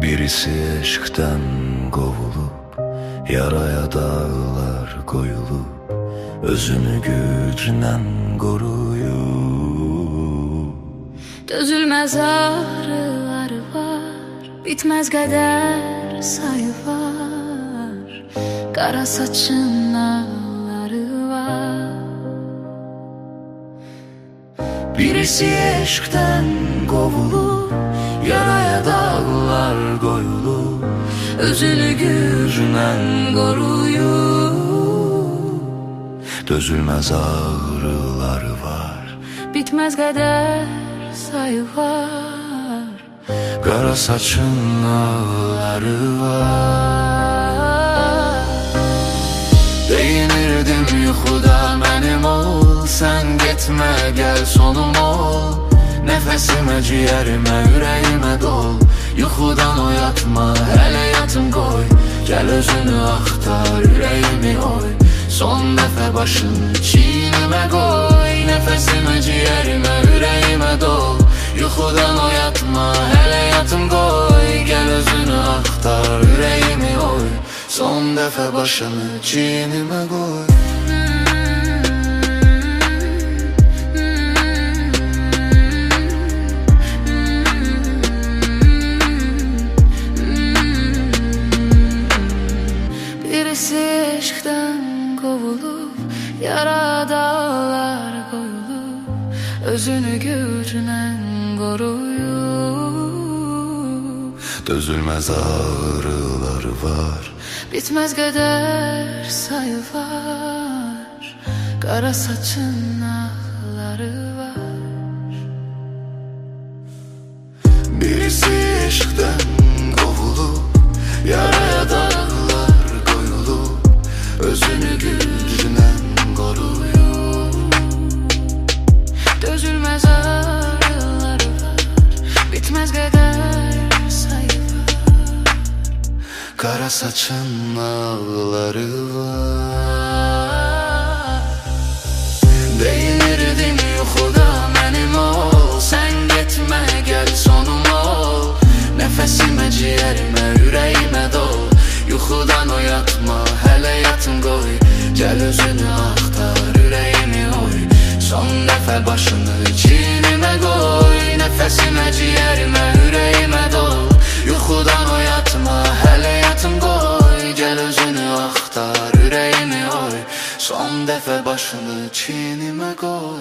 Birisi eşkten kovulup, yaraya dağlar koyulup, özünü gücünden koruyup. Dözülmez ağrıları var, bitmez kader sayı var, kara saçın ağları var. Birisi eşkten kovulup, yaraya dağlar koyulup, özünü gücünden koruyup. Dözülmez ağrıları var, bitmez kader sayı var, kara saçın ağları var. Değinirdim yuxuda benim ol, sen gitme gel sonum ol. Nefesime, ciğerime, yüreğime dol. Yuxudan oyatma, hele yatım koy. Gel özünü axtar, yüreğimi oy. Son dəfə başını çiynime koy. Nefesime, ciğerime, yüreğime dol. Yuxudan oyatma, hele yatım koy. Gel özünü axtar, yüreğimi oy. Son dəfə başını çiynime koy. Birisi eşkten kovulup, yara dağlar koyulup, özünü gücünden koruyup. Dözülmez ağrıları var, bitmez kader sayı var, kara saçın ağları var. Birisi eşkten kovulup, yaraya dağlar koyulup, özünü gücünden koruyup. Dözülmez ağrıları var, bitmez kader sayı var, kara saçın ağları var. Değinirdim yuxuda benim ol, sen gitme gel sonum ol. Nefesime, ciğerime, yüreğime dol. Yuxudan oyatma, hele yatım koy. Gel özünü axtar, yüreğimi oy. Son dəfə başını çiynime koy. Nefesime, ciğerime, yüreğime dol. Yuxudan oyatma, hele yatım koy. Gel özünü axtar, yüreğimi oy. Son dəfə başını çiynime koy.